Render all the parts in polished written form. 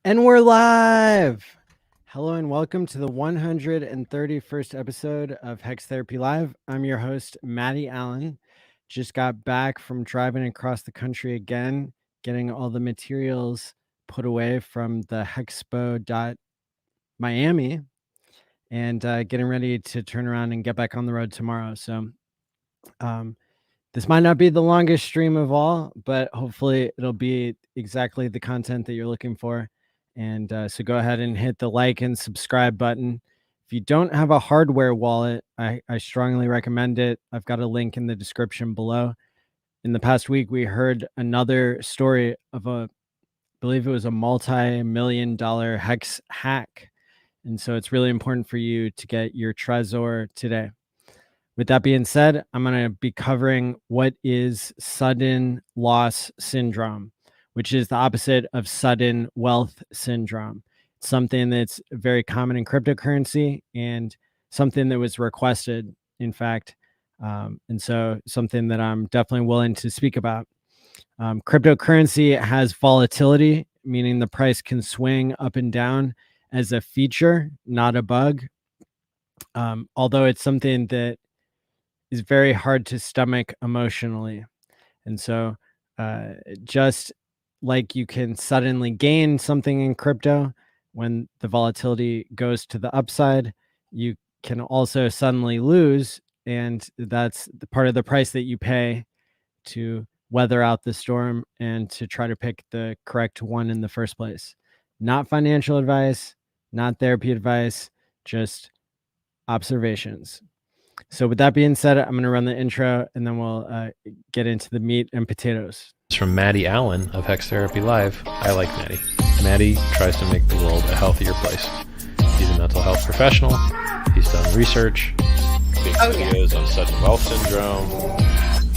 And we're live. Hello and welcome to the 131st episode of Hex Therapy Live. I'm your host, Maddie ALLin. Just got back from driving across the country again, getting all the materials put away from the Hexpo.Miami and getting ready to turn around and get back on the road tomorrow. So this might not be the longest stream of all, but hopefully it'll be exactly the content that you're looking for. And so go ahead and hit the like and subscribe button. If you don't have a hardware wallet, I strongly recommend it. I've got a link in the description below. In the past week, we heard another story of I believe it was a multi-million-dollar hex hack. And so it's really important for you to get your Trezor today. With that being said, I'm going to be covering what is sudden loss syndrome, which is the opposite of sudden wealth syndrome. It's something that's very common in cryptocurrency and something that was requested, in fact. And so something that I'm definitely willing to speak about. Cryptocurrency has volatility, meaning the price can swing up and down as a feature, not a bug. Although it's something that is very hard to stomach emotionally. And so just like you can suddenly gain something in crypto when the volatility goes to the upside, you can also suddenly lose. And that's the part of the price that you pay to weather out the storm and to try to pick the correct one in the first place. Not financial advice, not therapy advice, just observations. So with that being said, I'm going to run the intro and then we'll get into the meat and potatoes. It's from Maddie ALLin of HexTherapy.live. I like Maddie. Maddie tries to make the world a healthier place. He's a mental health professional. He's done research. Big videos on sudden wealth syndrome.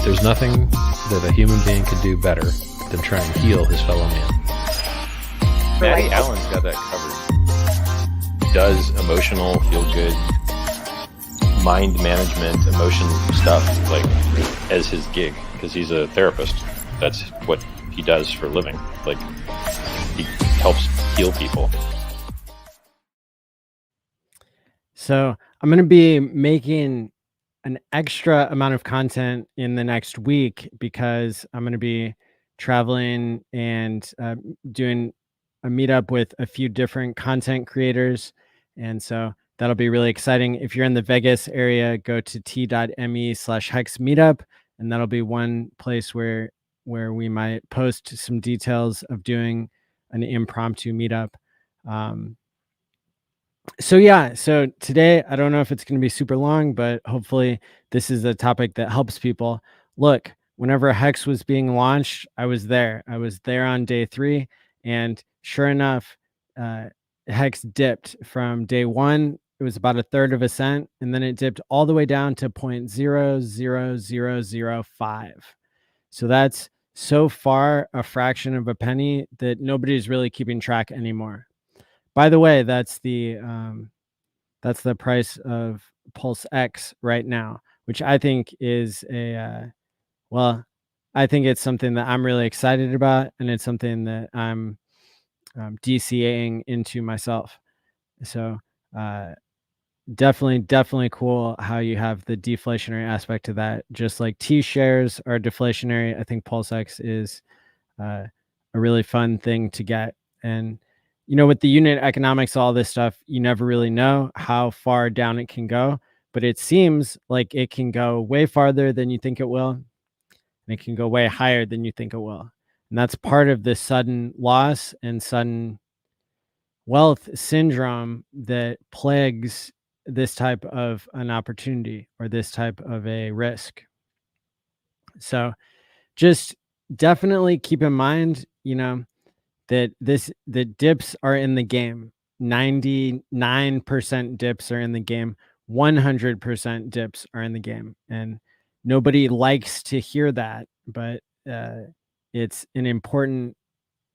There's nothing that a human being could do better than try and heal his fellow man. Maddie ALLin's got that covered. He does emotional, feel good, mind management, emotion stuff, like as his gig, because he's a therapist. That's what he does for a living. Like, he helps heal people. So I'm going to be making an extra amount of content in the next week because I'm going to be traveling and doing a meetup with a few different content creators. And so that'll be really exciting. If you're in the Vegas area, go to t.me/hex meetup, and that'll be one place where we might post some details of doing an impromptu meetup. So today, I don't know if it's going to be super long, but hopefully this is a topic that helps people. Look, whenever Hex was being launched, I was there. I was there on day 3, and sure enough, Hex dipped from day 1. It was about 1/3 of a cent, and then it dipped all the way down to 0.00005. So that's so far a fraction of a penny that nobody's really keeping track anymore. By the way, that's the price of PulseX right now, which I think is I think it's something that I'm really excited about, and it's something that I'm DCAing into myself. So definitely cool how you have the deflationary aspect to that. Just like T shares are deflationary, I think PulseX is a really fun thing to get. And with the unit economics, all this stuff, you never really know how far down it can go, but it seems like it can go way farther than you think it will, and it can go way higher than you think it will. And that's part of the sudden loss and sudden wealth syndrome that plagues this type of an opportunity or this type of a risk. So just definitely keep in mind, that the dips are in the game. 99% dips are in the game. 100% dips are in the game. And nobody likes to hear that, but it's an important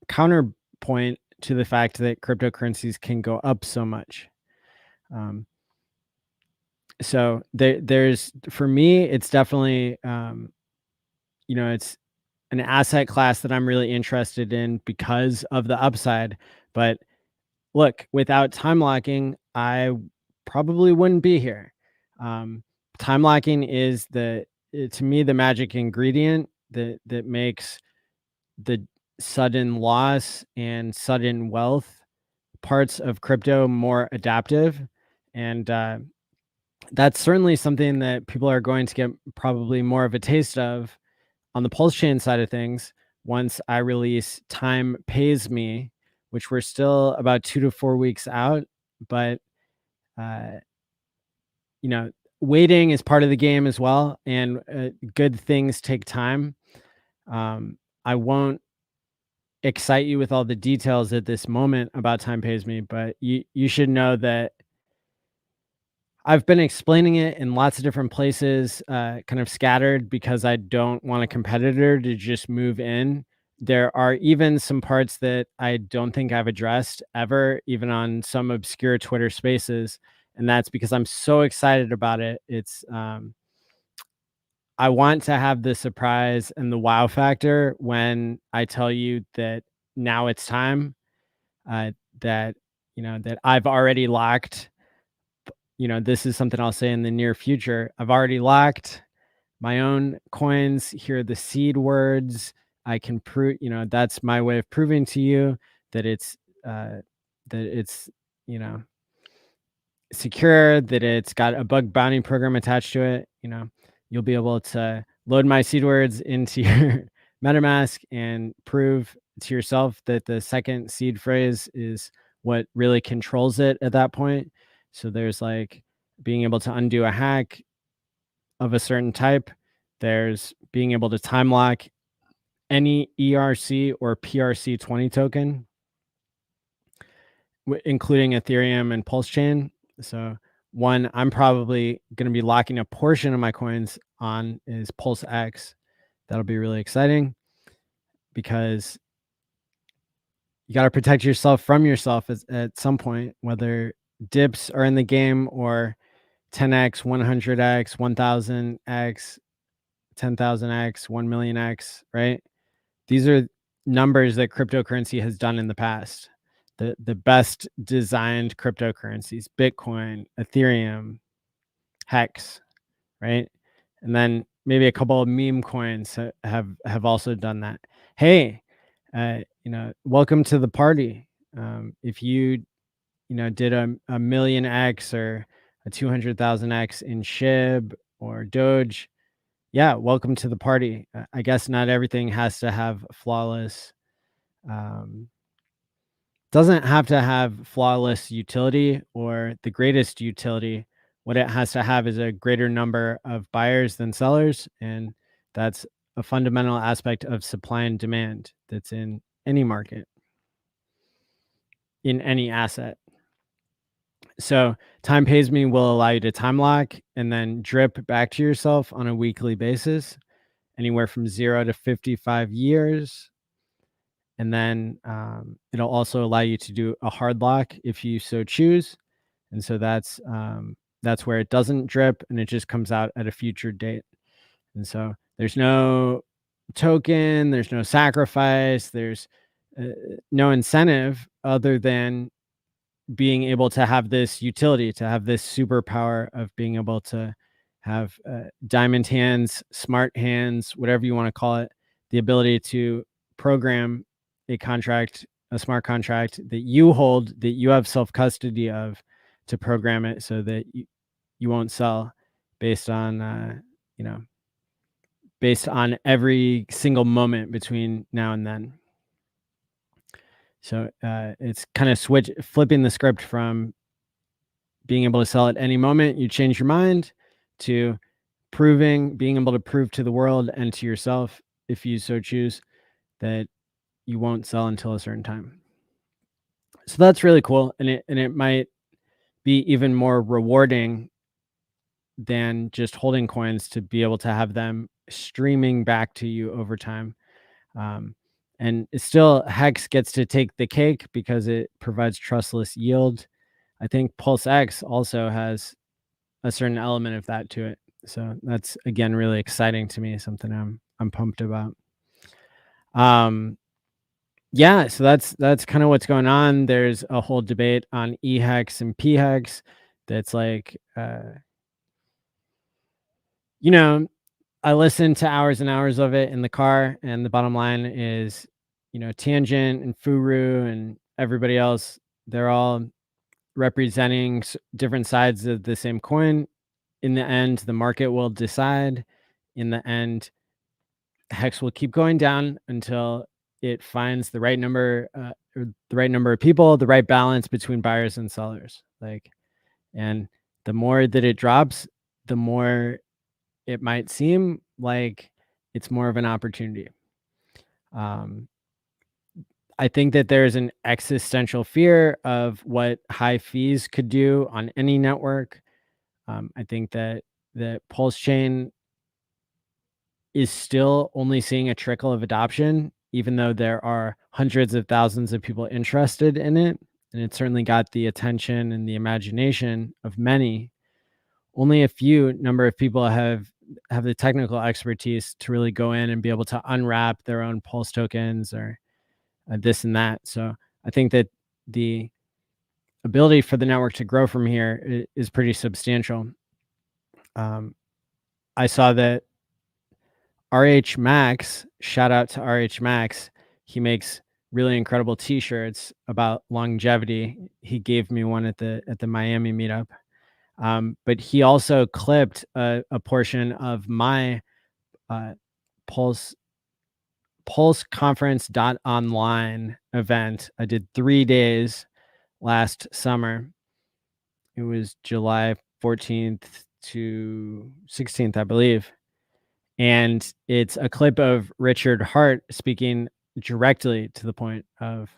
counterpoint to the fact that cryptocurrencies can go up so much. So there's, for me, it's definitely, it's an asset class that I'm really interested in because of the upside. But look, without time locking, I probably wouldn't be here. Time locking is to me, the magic ingredient that makes the sudden loss and sudden wealth parts of crypto more adaptive. And that's certainly something that people are going to get probably more of a taste of on the Pulse chain side of things once I release Time Pays Me, which we're still about 2 to 4 weeks out. But, uh, waiting is part of the game as well. And good things take time. I won't excite you with all the details at this moment about Time Pays Me, but you should know that I've been explaining it in lots of different places, kind of scattered because I don't want a competitor to just move in. There are even some parts that I don't think I've addressed ever, even on some obscure Twitter spaces. And that's because I'm so excited about it. I want to have the surprise and the wow factor when I tell you that now it's time, that, that I've already locked. This is something I'll say in the near future. I've already locked my own coins. Here are the seed words. I can prove, that's my way of proving to you that it's, secure, that it's got a bug bounty program attached to it. You'll be able to load my seed words into your MetaMask and prove to yourself that the second seed phrase is what really controls it at that point. So there's like being able to undo a hack of a certain type. There's being able to time lock any ERC or PRC20 token, including Ethereum and Pulse Chain. So one I'm probably going to be locking a portion of my coins on is PulseX. That'll be really exciting because you got to protect yourself from yourself at some point, whether dips are in the game or 10x, 100x, 1000x, 10,000x, 1 millionx, right? These are numbers that cryptocurrency has done in the past. The best designed cryptocurrencies, Bitcoin, Ethereum, Hex, right? And then maybe a couple of meme coins have also done that. Hey, welcome to the party. If you did a million X or a 200,000x in SHIB or Doge, yeah, welcome to the party. I guess not everything has to have flawless. Doesn't have to have flawless utility or the greatest utility. What it has to have is a greater number of buyers than sellers, and that's a fundamental aspect of supply and demand that's in any market, in any asset. So Time Pays Me will allow you to time lock and then drip back to yourself on a weekly basis, anywhere from 0 to 55 years. And then it'll also allow you to do a hard lock if you so choose. And so that's where it doesn't drip and it just comes out at a future date. And so there's no token, there's no sacrifice, there's no incentive other than being able to have this utility, to have this superpower of being able to have diamond hands, smart hands, whatever you want to call it, the ability to program a contract, a smart contract that you hold, that you have self-custody of, to program it so that you won't sell based on, based on every single moment between now and then. So it's kind of flipping the script from being able to sell at any moment you change your mind to being able to prove to the world and to yourself, if you so choose, that you won't sell until a certain time. So that's really cool. And it might be even more rewarding than just holding coins to be able to have them streaming back to you over time. And it's still, Hex gets to take the cake because it provides trustless yield. I think PulseX also has a certain element of that to it. So that's, again, really exciting to me, something I'm pumped about. Yeah, so that's kind of what's going on. There's a whole debate on E-Hex and P-Hex that's like, you know, I listened to hours and hours of it in the car, and the bottom line is, Tangent and Furu and everybody else, they're all representing different sides of the same coin. In the end, the market will decide. In the end, Hex will keep going down until it finds the right number, or the right number of people, the right balance between buyers and sellers. And the more that it drops, the more it might seem like it's more of an opportunity. I think that there's an existential fear of what high fees could do on any network. I think that Pulse Chain is still only seeing a trickle of adoption, even though there are hundreds of thousands of people interested in it. And it certainly got the attention and the imagination of many. Only a few number of people have the technical expertise to really go in and be able to unwrap their own Pulse tokens or this and that. So I think that the ability for the network to grow from here is pretty substantial. I saw that RH Max, shout out to RH Max. He makes really incredible t-shirts about longevity. He gave me one at the Miami meetup. But he also clipped a portion of my Pulse conference.online event. I did 3 days last summer. It was July 14th to 16th, I believe. And it's a clip of Richard Hart speaking directly to the point of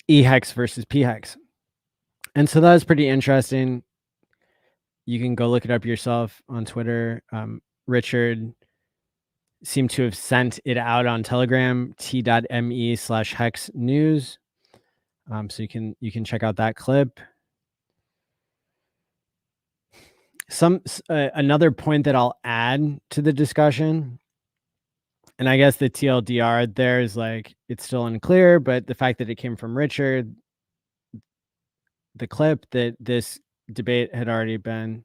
E-Hex versus P-Hex. And so that was pretty interesting. You can go look it up yourself on Twitter. Richard seemed to have sent it out on Telegram, t.me/hex news. So you can check out that clip. Another point that I'll add to the discussion, and I guess the TLDR there is like, it's still unclear, but the fact that it came from Richard, the clip that this debate had already been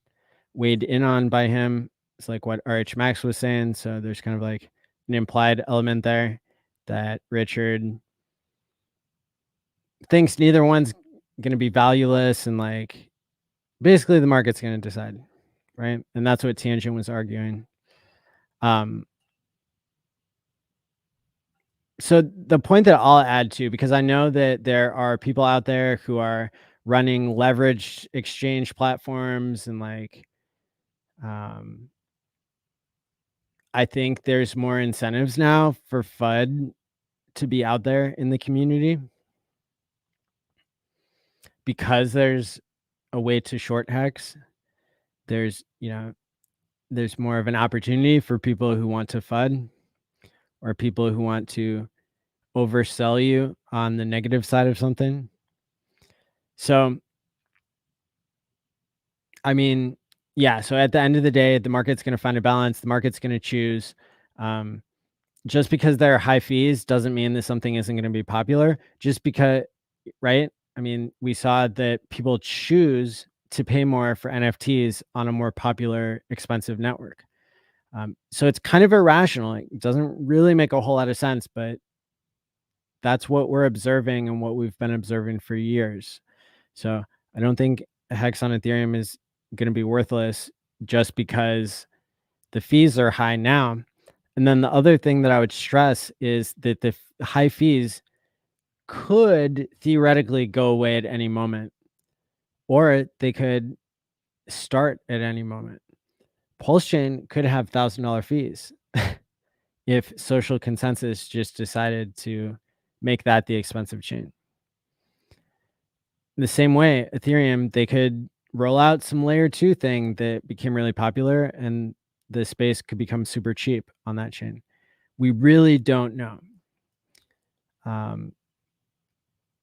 weighed in on by him, it's like what RH Max was saying. So there's kind of like an implied element there that Richard thinks neither one's going to be valueless, and like basically the market's going to decide, right? And that's what Tangent was arguing. So the point that I'll add to, because I know that there are people out there who are running leveraged exchange platforms, and like, I think there's more incentives now for FUD to be out there in the community because there's a way to short Hex. There's more of an opportunity for people who want to FUD, or people who want to oversell you on the negative side of something. So, I mean, yeah, so at the end of the day, the market's going to find a balance. The market's going to choose. Just because there are high fees doesn't mean that something isn't going to be popular. Just because, right? I mean, we saw that people choose to pay more for NFTs on a more popular, expensive network. So it's kind of irrational. It doesn't really make a whole lot of sense, but that's what we're observing and what we've been observing for years. So I don't think a Hex on Ethereum is going to be worthless just because the fees are high now. And then the other thing that I would stress is that the high fees could theoretically go away at any moment, or they could start at any moment. Pulse Chain could have $1,000 fees if social consensus just decided to make that the expensive chain. In the same way, Ethereum, they could roll out some layer 2 thing that became really popular, and the space could become super cheap on that chain. We really don't know.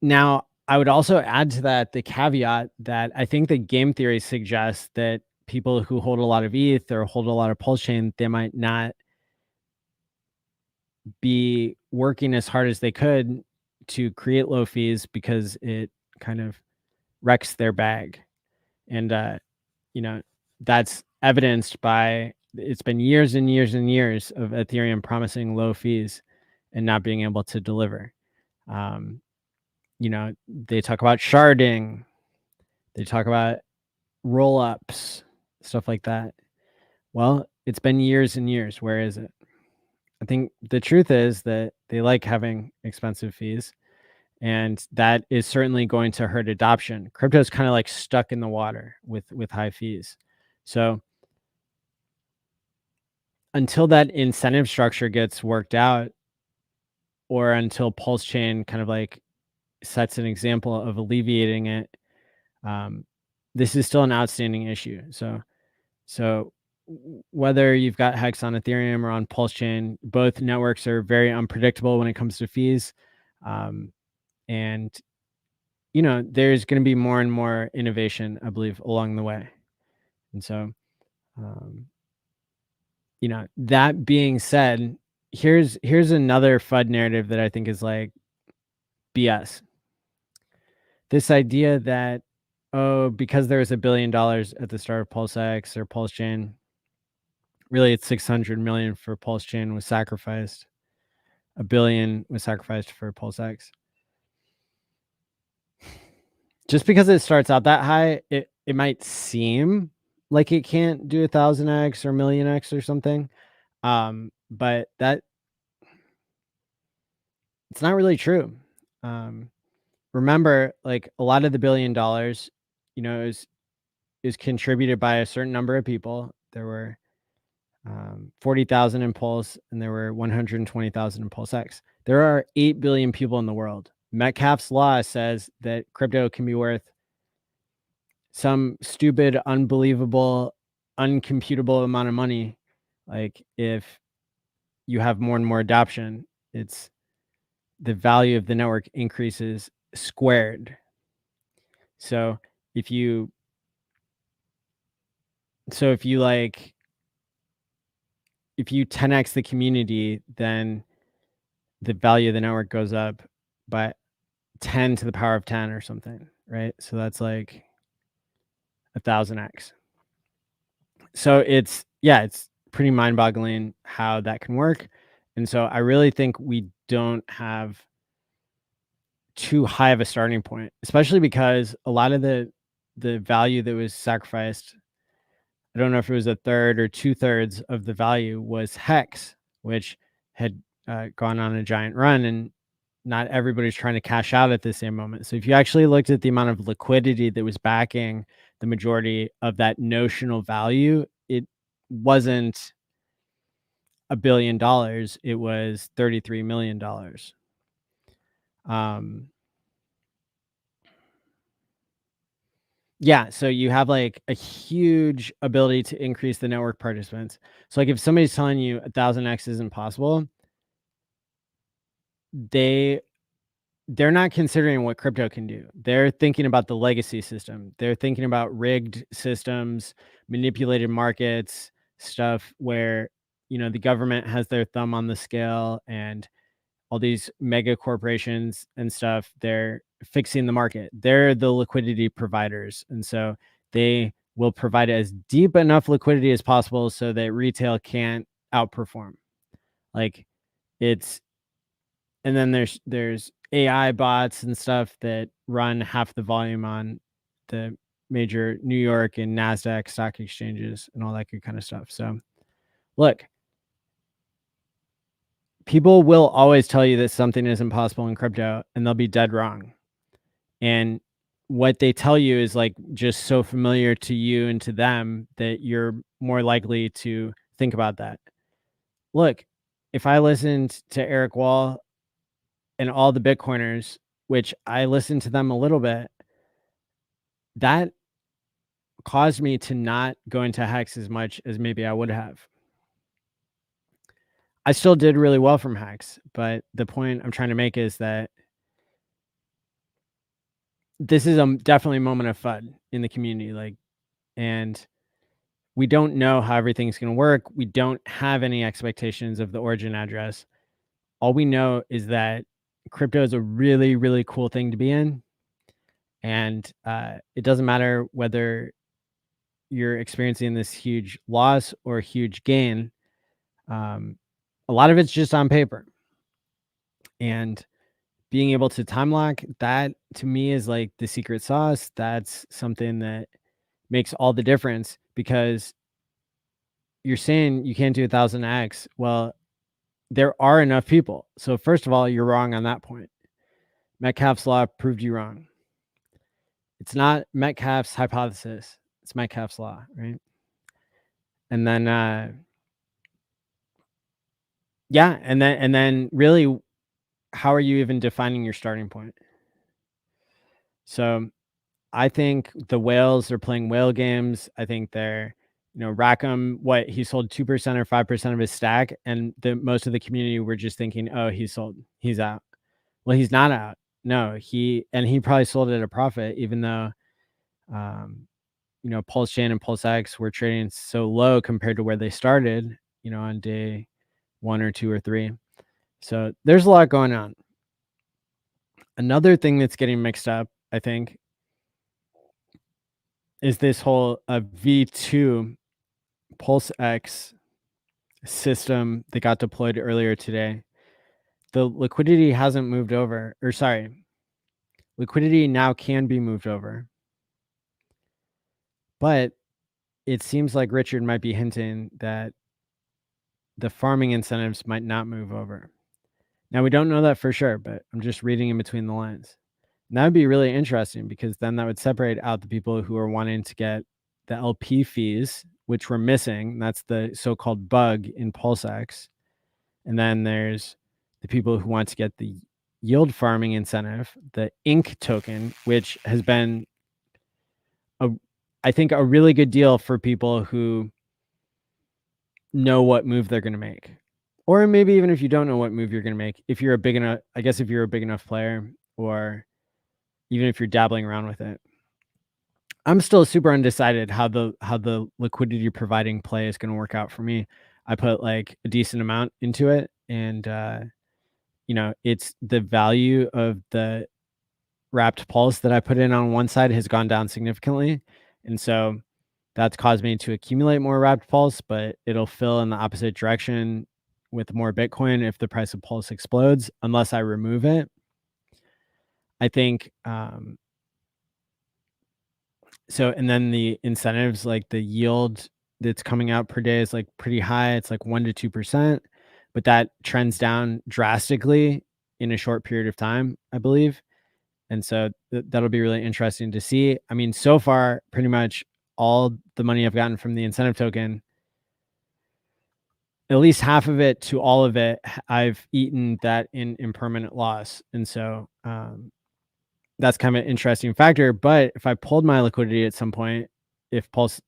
Now, I would also add to that the caveat that I think the game theory suggests that people who hold a lot of ETH or hold a lot of Pulse Chain, they might not be working as hard as they could to create low fees because it kind of wrecks their bag. And, that's evidenced by it's been years and years and years of Ethereum promising low fees and not being able to deliver. They talk about sharding, they talk about roll ups, stuff like that. Well, it's been years and years. Where is it? I think the truth is that they like having expensive fees, and that is certainly going to hurt adoption. Crypto is kind of like stuck in the water with high fees. So until that incentive structure gets worked out, or until Pulse Chain kind of like sets an example of alleviating it, this is still an outstanding issue. So whether you've got Hex on Ethereum or on Pulse Chain, both networks are very unpredictable when it comes to fees. And there's going to be more and more innovation, I believe, along the way. And so, that being said, here's another FUD narrative that I think is like BS. This idea that, because there was $1 billion at the start of PulseX or Pulse Chain, really it's 600 million for Pulse Chain was sacrificed. $1 billion was sacrificed for PulseX. Just because it starts out that high, it might seem like it can't do 1,000x or 1,000,000x or something. But that it's not really true. Remember, like a lot of the $1 billion, is contributed by a certain number of people. There were 40,000 in Pulse, and there were 120,000 in PulseX. There are 8 billion people in the world. Metcalf's law says that crypto can be worth some stupid, unbelievable, uncomputable amount of money. Like if you have more and more adoption, it's the value of the network increases squared. So if you 10x the community, then the value of the network goes up by 10 to the power of 10 or something, right? So that's like 1,000x. So it's pretty mind-boggling how that can work. And so I really think we don't have too high of a starting point, especially because a lot of the value that was sacrificed, I don't know if it was 1/3 or 2/3 of the value was Hex, which had gone on a giant run, and not everybody's trying to cash out at the same moment. So if you actually looked at the amount of liquidity that was backing the majority of that notional value, it wasn't $1 billion. It was $33 million. So you have like a huge ability to increase the network participants. So like if somebody's telling you 1,000x isn't possible, they're not considering what crypto can do. They're thinking about the legacy system. They're thinking about rigged systems, manipulated markets, stuff where, the government has their thumb on the scale, and all these mega corporations and stuff, they're fixing the market. They're the liquidity providers. And so they will provide as deep enough liquidity as possible so that retail can't outperform. And then there's AI bots and stuff that run half the volume on the major New York and NASDAQ stock exchanges and all that good kind of stuff. So look, people will always tell you that something isn't possible in crypto, and they'll be dead wrong. And what they tell you is like just so familiar to you and to them that you're more likely to think about that. Look, if I listened to Eric Wall and all the Bitcoiners, which I listened to them a little bit, that caused me to not go into Hex as much as maybe I would have. I still did really well from Hex, but the point I'm trying to make is that this is definitely a moment of FUD in the community. And we don't know how everything's going to work. We don't have any expectations of the origin address. all we know is that crypto is a really, really cool thing to be in. And it doesn't matter whether you're experiencing this huge loss or huge gain. A lot of it's just on paper. And being able to time lock, that to me is like the secret sauce. That's something that makes all the difference, because you're saying you can't do 1000x. Well, there are enough people. So first of all, you're wrong on that point. Metcalf's law proved you wrong. It's not Metcalf's hypothesis. It's Metcalf's law, right? And then, yeah. And then really, how are you even defining your starting point? So I think the whales are playing whale games. I think they're, Rackham, what, he sold 2% or 5% of his stack, and most of the community were just thinking, oh, he sold, he's out. Well, he's not out. No, he probably sold at a profit, even though, Pulse Chain and PulseX were trading so low compared to where they started, on day 1 or 2 or 3. So there's a lot going on. Another thing that's getting mixed up, I think, is this whole V2 PulseX system that got deployed earlier today. The liquidity hasn't moved over, or sorry, liquidity now can be moved over. But it seems like Richard might be hinting that the farming incentives might not move over. Now, we don't know that for sure, but I'm just reading in between the lines. And that would be really interesting, because then that would separate out the people who are wanting to get the LP fees, which we're missing. That's the so-called bug in PulseX. And then there's the people who want to get the yield farming incentive, the INC token, which has been, I think, a really good deal for people who know what move they're going to make. Or maybe even if you don't know what move you're going to make, if you're a big enough, I guess if you're a big enough player, or even if you're dabbling around with it. I'm still super undecided how the liquidity providing play is going to work out for me. I put like a decent amount into it, and it's the value of the wrapped pulse that I put in on one side has gone down significantly, and so that's caused me to accumulate more wrapped pulse, but it'll fill in the opposite direction with more Bitcoin if the price of pulse explodes, unless I remove it. I think so. And then the incentives, like the yield that's coming out per day, is like pretty high. It's like 1% to 2%, but that trends down drastically in a short period of time, I believe. And so that'll be really interesting to see. I mean, so far, pretty much all the money I've gotten from the incentive token, at least half of it to all of it, I've eaten that in impermanent loss. And so that's kind of an interesting factor. But if I pulled my liquidity at some point, if Pulse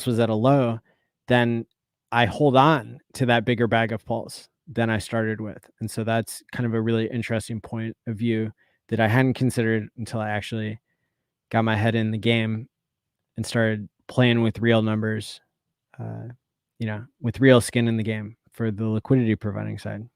was at a low, then I hold on to that bigger bag of Pulse than I started with. And so that's kind of a really interesting point of view that I hadn't considered until I actually got my head in the game and started playing with real numbers, with real skin in the game for the liquidity providing side.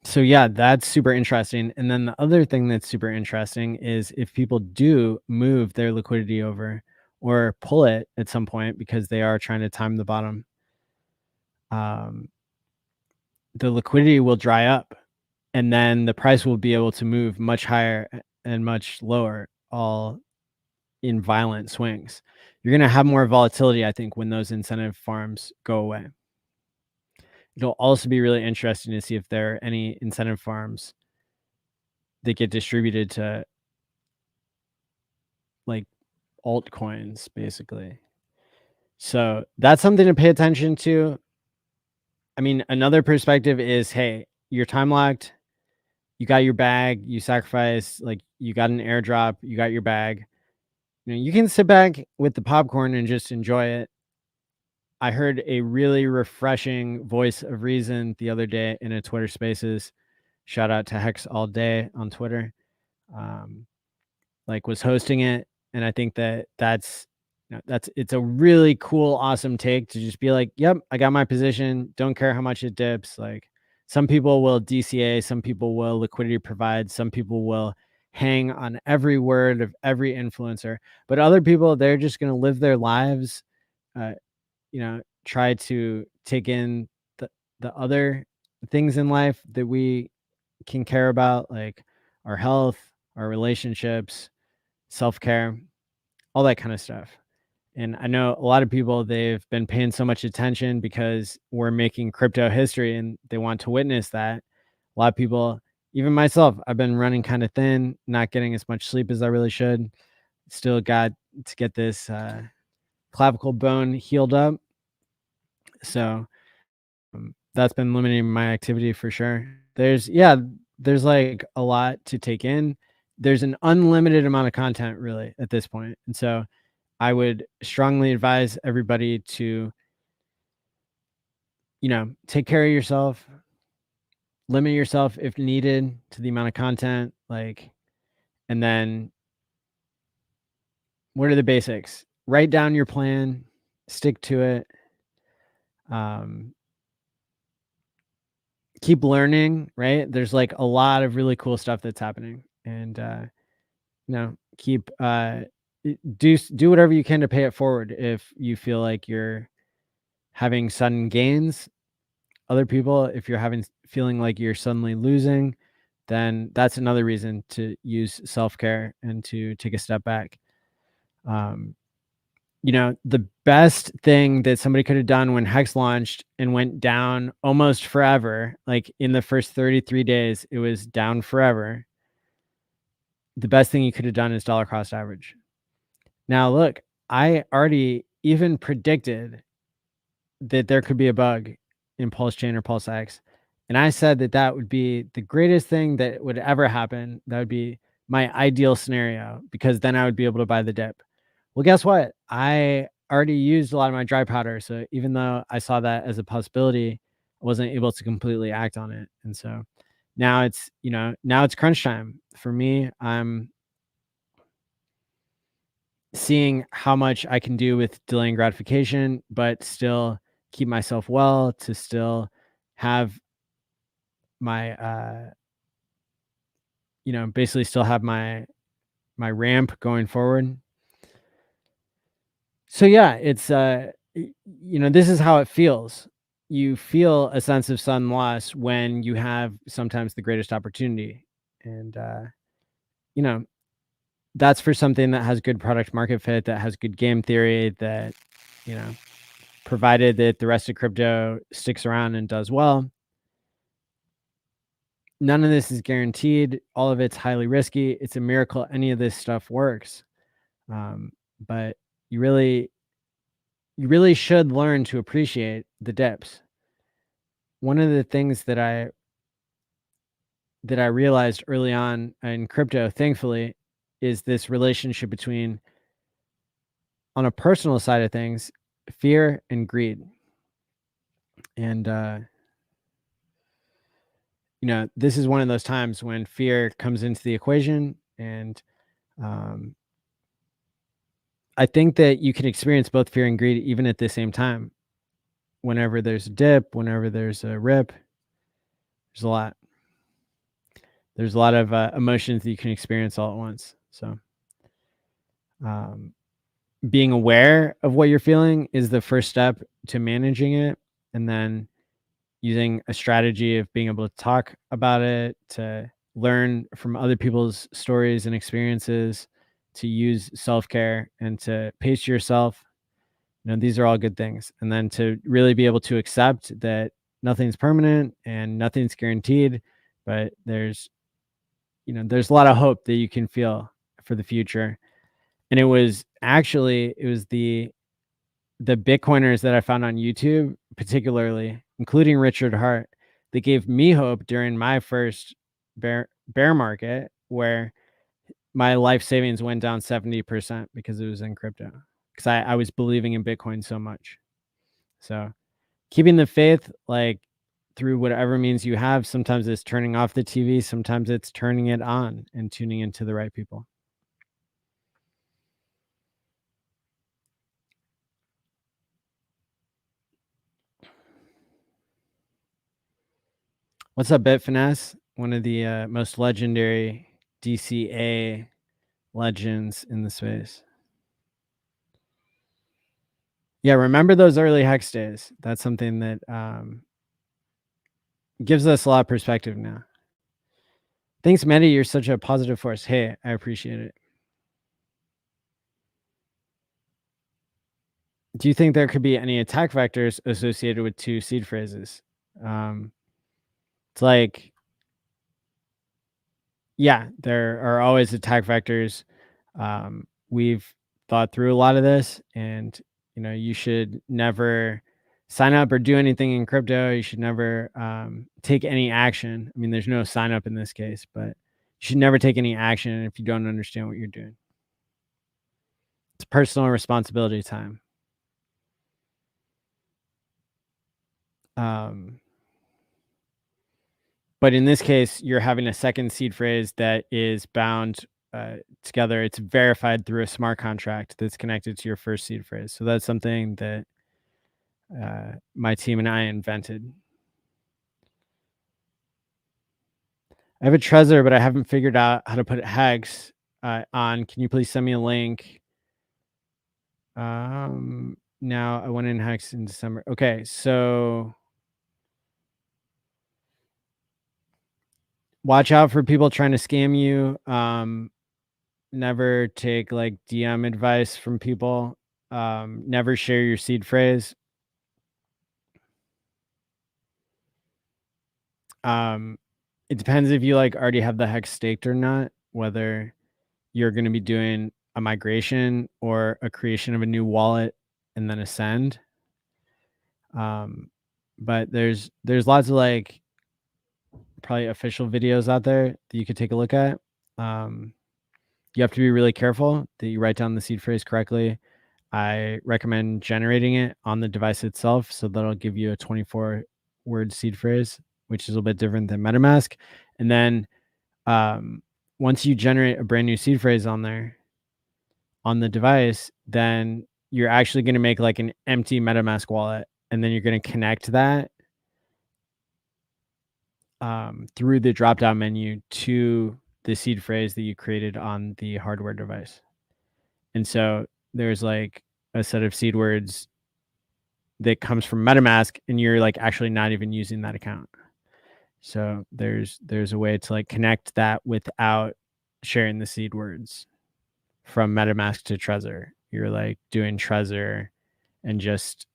So yeah, that's super interesting. And then the other thing that's super interesting is if people do move their liquidity over or pull it at some point because they are trying to time the bottom, the liquidity will dry up, and then the price will be able to move much higher and much lower, all in violent swings. You're going to have more volatility, I think, when those incentive farms go away. It'll also be really interesting to see if there are any incentive farms that get distributed to like altcoins, basically. So that's something to pay attention to. I mean, another perspective is, hey, you're time locked. You got your bag, you sacrifice, like you got an airdrop, you got your bag. You can sit back with the popcorn and just enjoy it. I heard a really refreshing voice of reason the other day in a Twitter Spaces. Shout out to Hex All Day on Twitter. Was hosting it, and I think that's it's a really cool, awesome take to just be like, yep, I got my position. Don't care how much it dips. Like, some people will DCA, some people will liquidity provide, some people will hang on every word of every influencer, but other people, they're just going to live their lives, try to take in the other things in life that we can care about, like our health, our relationships, self-care, all that kind of stuff. And I know a lot of people, they've been paying so much attention because we're making crypto history and they want to witness that. A lot of people, even myself, I've been running kind of thin, not getting as much sleep as I really should. Still got to get this clavicle bone healed up. So that's been limiting my activity for sure. There's like a lot to take in. There's an unlimited amount of content really at this point. And so I would strongly advise everybody to, take care of yourself, limit yourself if needed to the amount of content, and then what are the basics? Write down your plan, stick to it. Keep learning, right? There's like a lot of really cool stuff that's happening, and keep do whatever you can to pay it forward. If you feel like you're having sudden gains, other people, if you're feeling like you're suddenly losing, then that's another reason to use self-care and to take a step back. The best thing that somebody could have done when Hex launched and went down almost forever, like in the first 33 days, it was down forever. The best thing you could have done is dollar cost average. Now, look, I already even predicted that there could be a bug in Pulse Chain or PulseX. And I said that would be the greatest thing that would ever happen. That would be my ideal scenario, because then I would be able to buy the dip. Well, guess what? I already used a lot of my dry powder. So even though I saw that as a possibility, I wasn't able to completely act on it. And so now it's crunch time for me. I'm seeing how much I can do with delaying gratification, but still keep myself well, to still have my basically still have my ramp going forward. So yeah, it's this is how it feels. You feel a sense of sudden loss when you have sometimes the greatest opportunity. And that's for something that has good product market fit, that has good game theory, that provided that the rest of crypto sticks around and does well. None of this is guaranteed. All of it's highly risky. It's a miracle any of this stuff works. But you really should learn to appreciate the dips. One of the things that I realized early on in crypto, thankfully, is this relationship between, on a personal side of things, fear and greed. And this is one of those times when fear comes into the equation. And I think that you can experience both fear and greed even at the same time. Whenever there's a dip, whenever there's a rip, there's a lot. There's a lot of emotions that you can experience all at once. So being aware of what you're feeling is the first step to managing it. And then using a strategy of being able to talk about it, to learn from other people's stories and experiences, to use self-care and to pace yourself. These are all good things. And then to really be able to accept that nothing's permanent and nothing's guaranteed, but there's a lot of hope that you can feel for the future. And it was the Bitcoiners that I found on YouTube, particularly, including Richard Hart, that gave me hope during my first bear market, where my life savings went down 70% because it was in crypto, because I was believing in Bitcoin so much. So keeping the faith, like, through whatever means you have. Sometimes it's turning off the TV, sometimes it's turning it on and tuning into the right people. What's up, Bitfinesse? One of the most legendary DCA legends in the space. Yeah, remember those early Hex days. That's something that gives us a lot of perspective now. Thanks, Mehdi. You're such a positive force. Hey, I appreciate it. Do you think there could be any attack vectors associated with 2 seed phrases? It's like, yeah, there are always attack vectors. We've thought through a lot of this, and you should never sign up or do anything in crypto. You should never take any action. I mean, there's no sign up in this case, but you should never take any action if you don't understand what you're doing. It's personal responsibility time. But in this case, you're having a second seed phrase that is bound together. It's verified through a smart contract that's connected to your first seed phrase. So that's something that my team and I invented. I have a Trezor, but I haven't figured out how to put Hex on. Can you please send me a link? Now I went in Hex in December. Okay, so watch out for people trying to scam you. Never take like DM advice from people. Never share your seed phrase. It depends if you like already have the Hex staked or not, whether you're going to be doing a migration or a creation of a new wallet and then a send. But there's lots of like probably official videos out there that you could take a look at. You have to be really careful that you write down the seed phrase correctly. I recommend generating it on the device itself, so that'll give you a 24-word seed phrase, which is a little bit different than MetaMask. And then once you generate a brand new seed phrase on there, on the device, then you're actually going to make like an empty MetaMask wallet, and then you're going to connect that through the drop-down menu to the seed phrase that you created on the hardware device. And so there's like a set of seed words that comes from MetaMask, and you're like actually not even using that account. So there's a way to like connect that without sharing the seed words from MetaMask to Trezor. You're like doing Trezor and just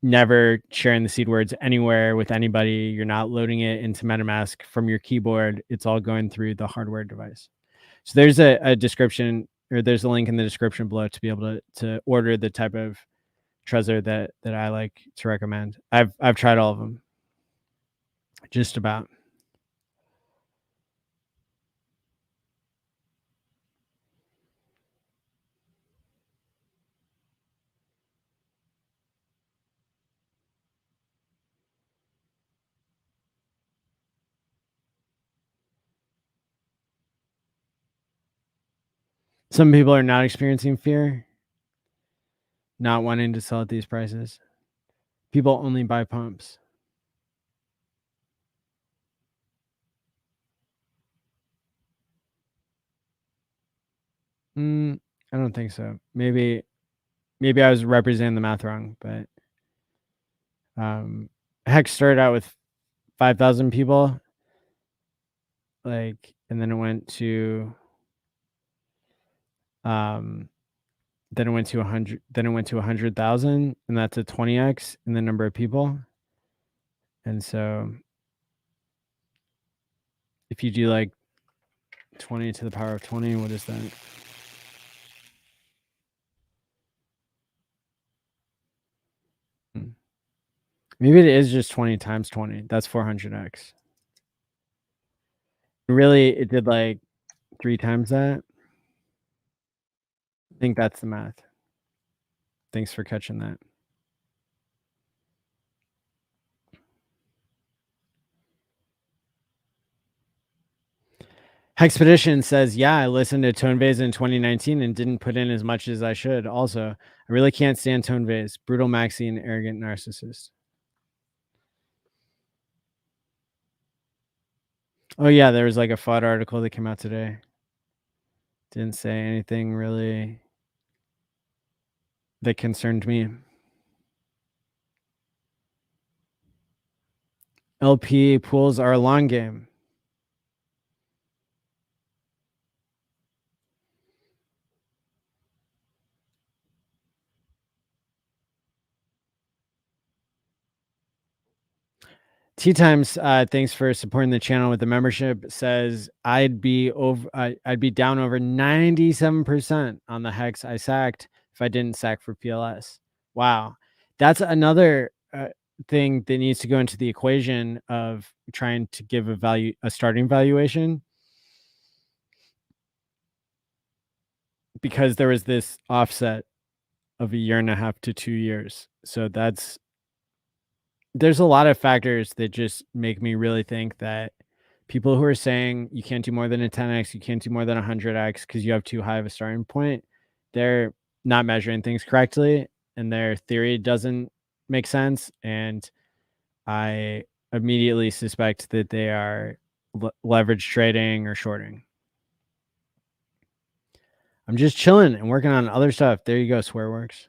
never sharing the seed words anywhere with anybody. You're not loading it into MetaMask from your keyboard. It's all going through the hardware device. So there's a description, or there's a link in the description below to be able to order the type of Trezor that I like to recommend. I've tried all of them, just about. Some people are not experiencing fear, not wanting to sell at these prices. People only buy pumps. I don't think so. Maybe I was representing the math wrong, but Hex started out with 5,000 people, like, and then it went to 100, then it went to 100,000, and that's a 20x in the number of people. And so if you do like 20 to the power of 20, what is that? Maybe it is just 20 times 20. That's 400x. Really, it did like 3 times that. I think that's the math. Thanks for catching that. Hexpedition says, yeah, I listened to ToneVase in 2019 and didn't put in as much as I should. Also, I really can't stand ToneVase. Brutal maxi and arrogant narcissist. Oh yeah, there was like a FUD article that came out today. Didn't say anything really that concerned me. LP pools are a long game. Tea Times, thanks for supporting the channel with the membership. Says I'd be down over 97% on the hex I sacked if I didn't sack for PLS. Wow, that's another thing that needs to go into the equation of trying to give a starting valuation, because there was this offset of 1.5 to 2 years. So there's a lot of factors that just make me really think that people who are saying you can't do more than a 10x, you can't do more than 100x because you have too high of a starting point, they're not measuring things correctly and their theory doesn't make sense. And I immediately suspect that they are leverage trading or shorting. I'm just chilling and working on other stuff. There you go, Swearworks.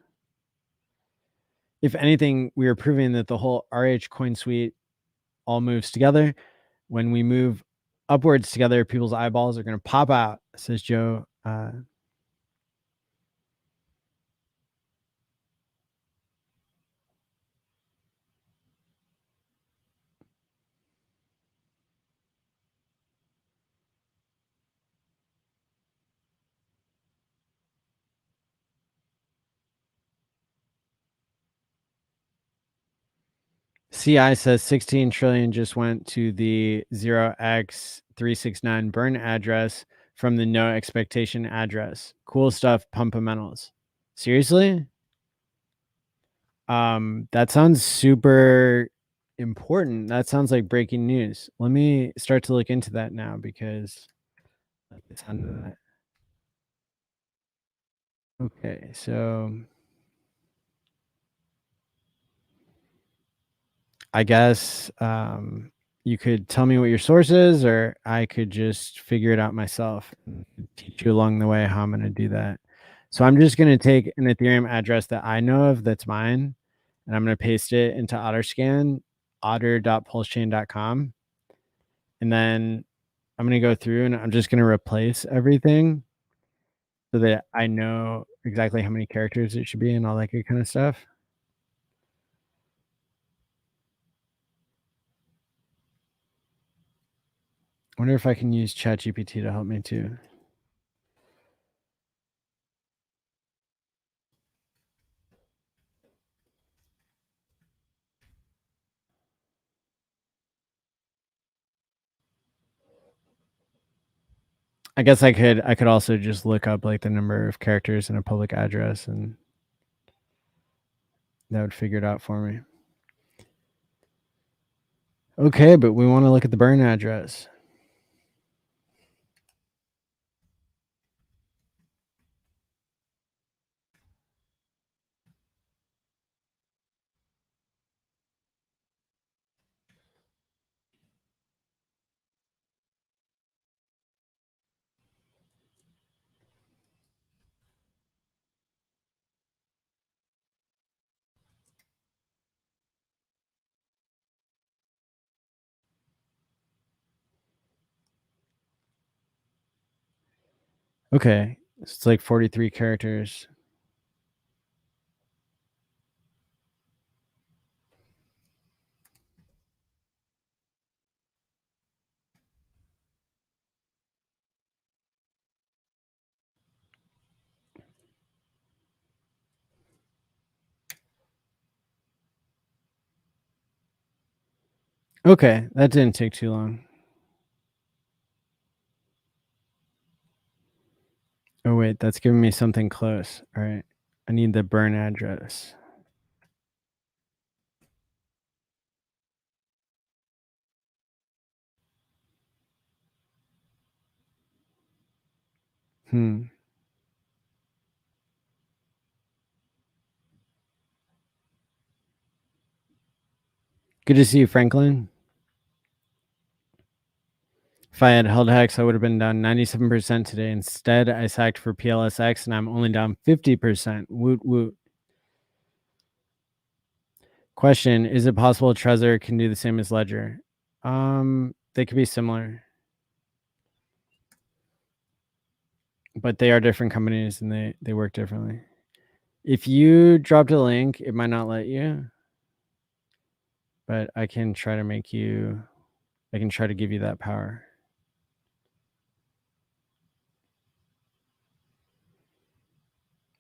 If anything, we are proving that the whole RH coin suite all moves together. When we move upwards together, people's eyeballs are going to pop out, says Joe. CI says 16 trillion just went to the 0x369 burn address from the no expectation address. Cool stuff, pumpamentals. Seriously? That sounds super important. That sounds like breaking news. Let me start to look into that now because it's under that. Okay, so I guess you could tell me what your source is, or I could just figure it out myself and teach you along the way how I'm going to do that. So I'm just going to take an Ethereum address that I know of that's mine, and I'm going to paste it into OtterScan, otter.pulsechain.com. And then I'm going to go through and I'm just going to replace everything so that I know exactly how many characters it should be and all that good kind of stuff. I wonder if I can use ChatGPT to help me too. I guess I could also just look up like the number of characters in a public address and that would figure it out for me. Okay, but we want to look at the burn address. Okay, it's like 43 characters. Okay, that didn't take too long. Oh wait, that's giving me something close. All right, I need the burn address. Good to see you, Franklin. If I had held Hex, I would have been down 97% today. Instead, I sacked for PLSX, and I'm only down 50%. Woot woot. Question: is it possible Trezor can do the same as Ledger? They could be similar, but they are different companies and they work differently. If you dropped a link, it might not let you, but I can try to make you. I can try to give you that power.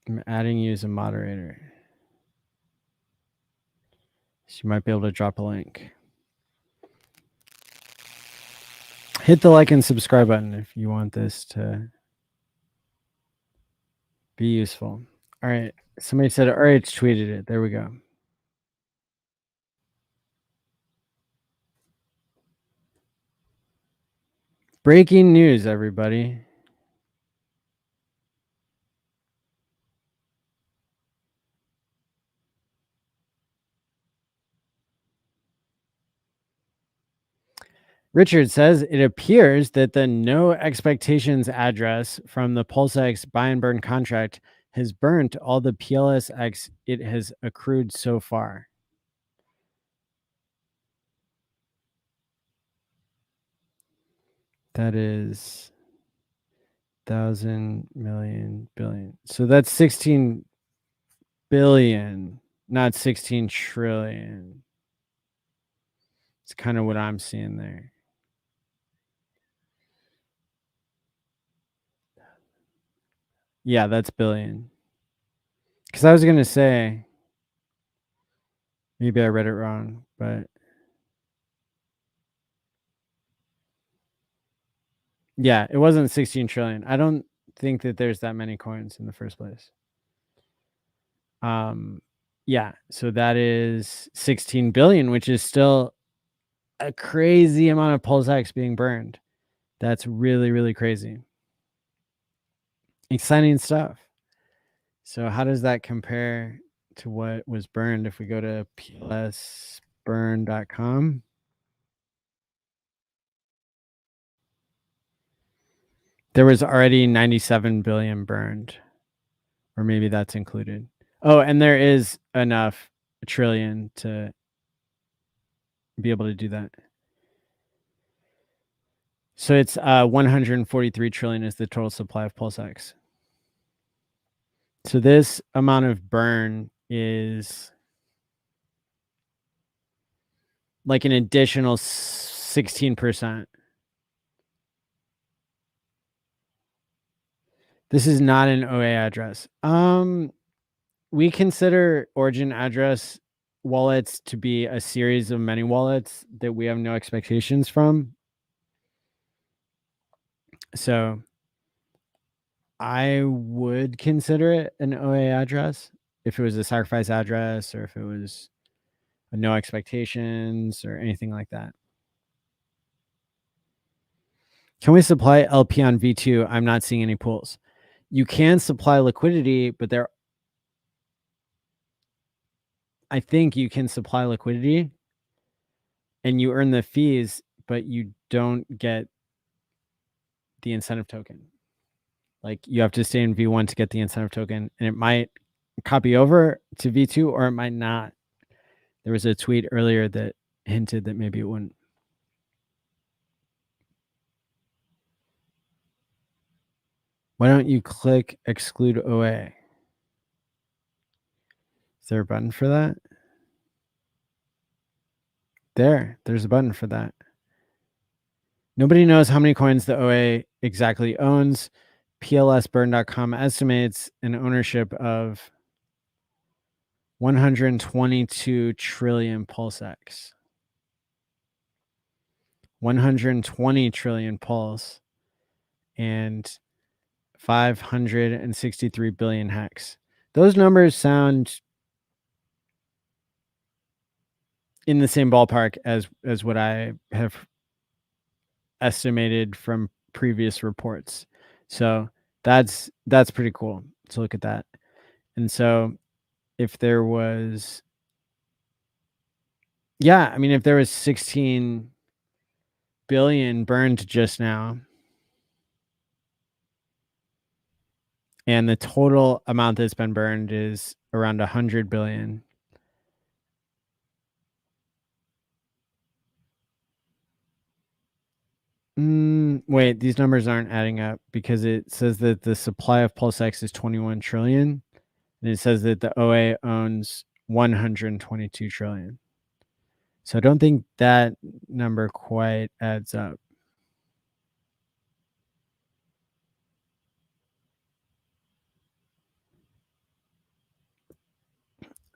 I'm adding you as a moderator. So you might be able to drop a link. Hit the like and subscribe button if you want this to be useful. All right. Somebody said, all right, tweeted it. There we go. Breaking news, everybody. Richard says, it appears that the no expectations address from the PulseX buy and burn contract has burnt all the PLSX it has accrued so far. That is 1,000 million billion. So that's 16 billion, not 16 trillion. It's kind of what I'm seeing there. Yeah, that's billion. Because I was going to say, maybe I read it wrong, but yeah, it wasn't 16 trillion. I don't think that there's that many coins in the first place. Yeah, so that is 16 billion, which is still a crazy amount of PulseX being burned. That's really, really crazy. Exciting stuff. So how does that compare to what was burned if we go to plsburn.com? There was already 97 billion burned, or maybe that's included. Oh, and there is enough trillion to be able to do that. So it's 143 trillion is the total supply of PulseX. So this amount of burn is like an additional 16%. This is not an OA address. We consider origin address wallets to be a series of many wallets that we have no expectations from. So I would consider it an OA address if it was a sacrifice address or if it was a no expectations or anything like that. Can we supply LP on V2? I'm not seeing any pools. You can supply liquidity, but I think you can supply liquidity and you earn the fees, but you don't get the incentive token. Like you have to stay in V1 to get the incentive token, and it might copy over to V2 or it might not. There was a tweet earlier that hinted that maybe it wouldn't. Why don't you click exclude OA? Is there a button for that? There's a button for that. Nobody knows how many coins the OA exactly owns. PLSburn.com estimates an ownership of 122 trillion PulseX. 120 trillion Pulse and 563 billion Hex. Those numbers sound in the same ballpark as what I have estimated from previous reports. So that's pretty cool to look at that. And so if there was, yeah, I mean, if there was 16 billion burned just now. And the total amount that's been burned is around 100 billion. Wait, these numbers aren't adding up because it says that the supply of PulseX is 21 trillion. And it says that the OA owns 122 trillion. So I don't think that number quite adds up.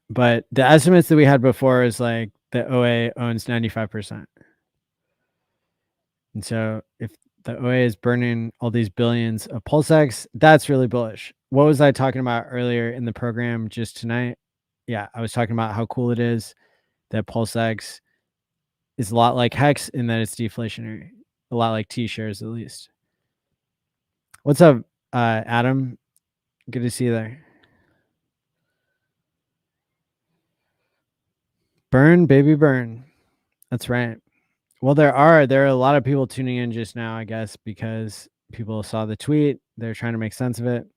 But the estimates that we had before is like the OA owns 95%. And so if the OA is burning all these billions of PulseX, that's really bullish. What was I talking about earlier in the program just tonight? Yeah, I was talking about how cool it is that PulseX is a lot like Hex in that it's deflationary, a lot like T-shares at least. What's up, Adam? Good to see you there. Burn, baby, burn. That's right. Well, there are a lot of people tuning in just now, I guess, because people saw the tweet. They're trying to make sense of it.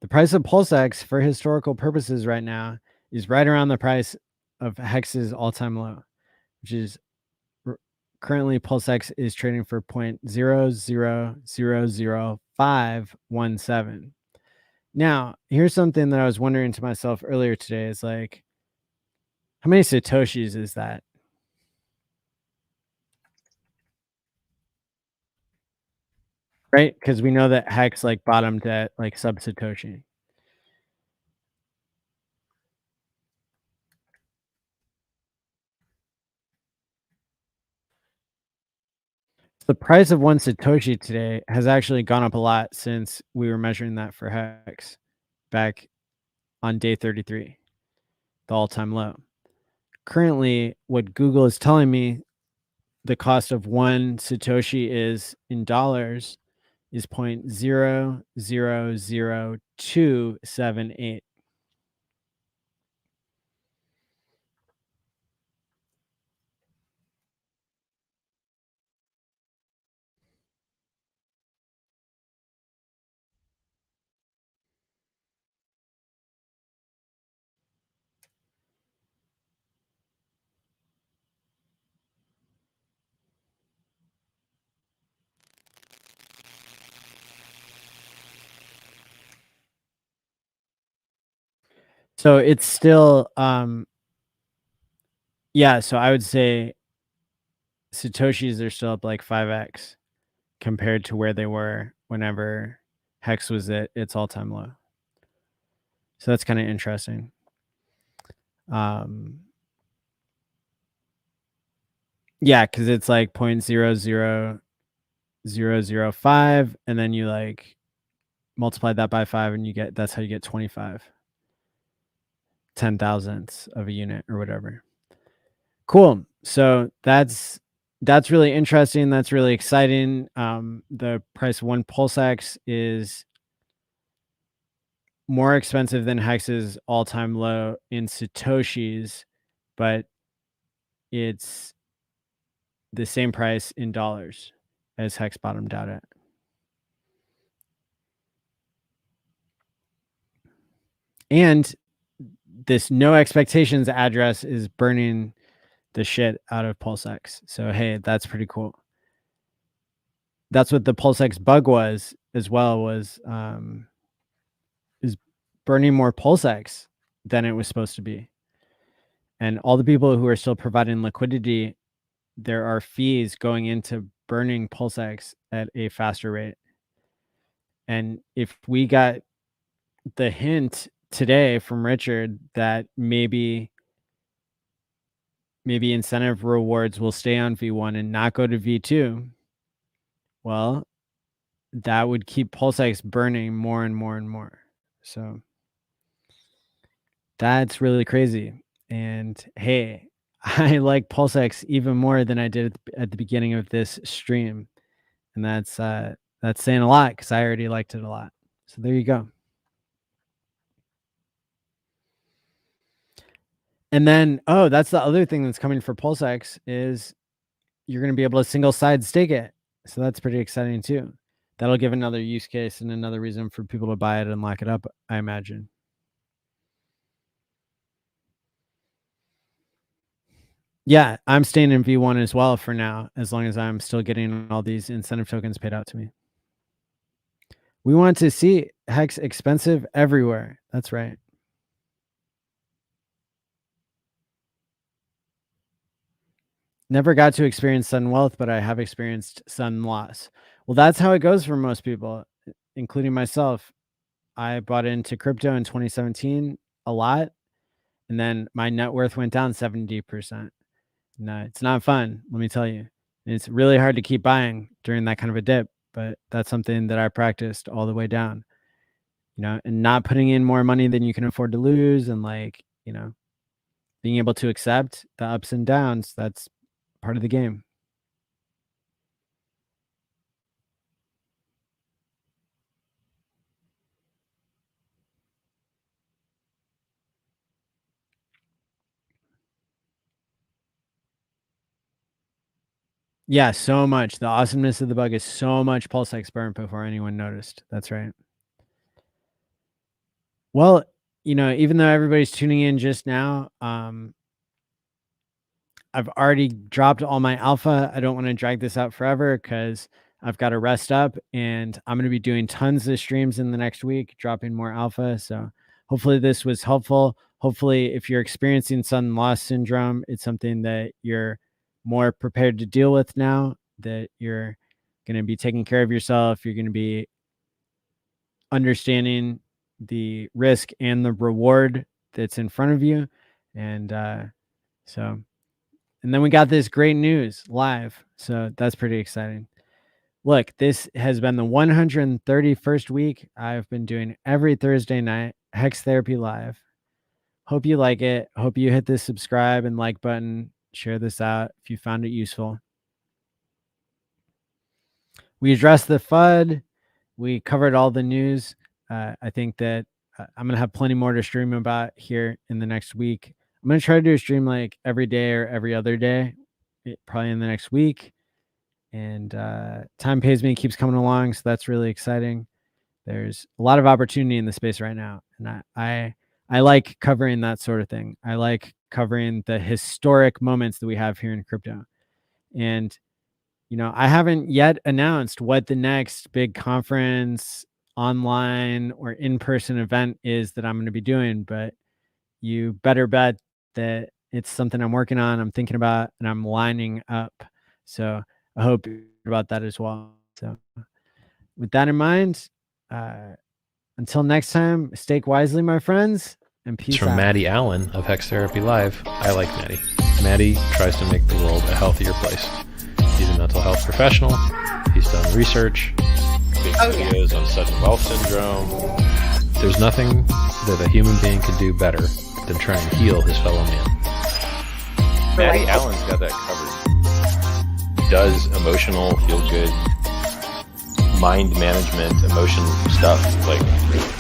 The price of PulseX for historical purposes right now is right around the price of Hex's all-time low, which is currently PulseX is trading for 0.0000517. Now, here's something that I was wondering to myself earlier today is like, how many Satoshis is that? Right? Because we know that Hex like bottomed at like sub Satoshi. The price of one Satoshi today has actually gone up a lot since we were measuring that for Hex back on day 33, the all-time low. Currently, what Google is telling me the cost of one Satoshi is in dollars is 0.000278. So it's still yeah, so I would say Satoshis are still up like 5x compared to where they were whenever Hex was at its all-time low. So that's kind of interesting. Yeah, because it's like 0.00005, and then you like multiply that by 5, and you get that's how you get 25 10,000ths of a unit or whatever. Cool. So that's really interesting. That's really exciting. The price of one PulseX is more expensive than Hex's all-time low in Satoshis, but it's the same price in dollars as Hex bottomed out at. And this no expectations address is burning the shit out of PulseX. So hey, that's pretty cool. That's what the PulseX bug was as well, was is burning more PulseX than it was supposed to be. And all the people who are still providing liquidity, there are fees going into burning PulseX at a faster rate. And if we got the hint today from Richard that maybe incentive rewards will stay on V1 and not go to V2, well, that would keep PulseX burning more and more and more. So that's really crazy. And hey, I like PulseX even more than I did at the beginning of this stream. And that's saying a lot because I already liked it a lot. So there you go. And then, oh, that's the other thing that's coming for PulseX is you're going to be able to single side stake it. So that's pretty exciting too. That'll give another use case and another reason for people to buy it and lock it up, I imagine. Yeah, I'm staying in V1 as well for now, as long as I'm still getting all these incentive tokens paid out to me. We want to see Hex expensive everywhere. That's right. Never got to experience sudden wealth, but I have experienced sudden loss. Well, that's how it goes for most people, including myself. I bought into crypto in 2017 a lot, and then my net worth went down 70%. No, it's not fun, let me tell you. And it's really hard to keep buying during that kind of a dip, but that's something that I practiced all the way down, and not putting in more money than you can afford to lose, and being able to accept the ups and downs. That's part of the game. Yeah, so much. The awesomeness of the bug is so much PulseX burn before anyone noticed. That's right. Well, even though everybody's tuning in just now, I've already dropped all my alpha. I don't want to drag this out forever because I've got to rest up, and I'm going to be doing tons of streams in the next week, dropping more alpha. So hopefully this was helpful. Hopefully if you're experiencing sudden loss syndrome, it's something that you're more prepared to deal with now, that you're going to be taking care of yourself. You're going to be understanding the risk and the reward that's in front of you. And and then we got this great news live. So that's pretty exciting. Look, this has been the 131st week. I've been doing every Thursday night, Hex Therapy Live. Hope you like it. Hope you hit the subscribe and like button. Share this out if you found it useful. We addressed the FUD. We covered all the news. I think that I'm going to have plenty more to stream about here in the next week. I'm going to try to do a stream like every day or every other day, probably in the next week. And time pays me keeps coming along, so that's really exciting. There's a lot of opportunity in the space right now, and I like covering that sort of thing. I like covering the historic moments that we have here in crypto. And I haven't yet announced what the next big conference, online or in-person event is that I'm going to be doing, but you better bet that it's something I'm working on, I'm thinking about, and I'm lining up. So I hope you're about that as well. So with that in mind, until next time, stake wisely, my friends, and peace From out. ALLin of HexTherapy.live. I like Maddie. Maddie tries to make the world a healthier place. He's a mental health professional. He's done research. Big videos on sudden wealth syndrome. There's nothing that a human being can do better than try and heal his fellow man. Maddie Allen's got that covered. Does emotional, feel good, mind management, emotion stuff like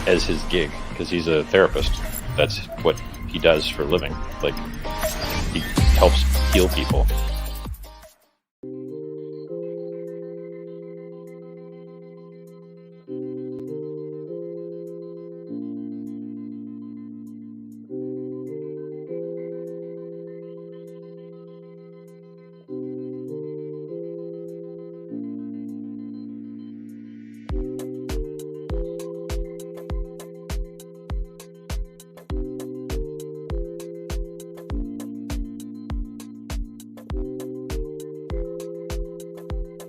as his gig because he's a therapist. That's what he does for a living. Like he helps heal people.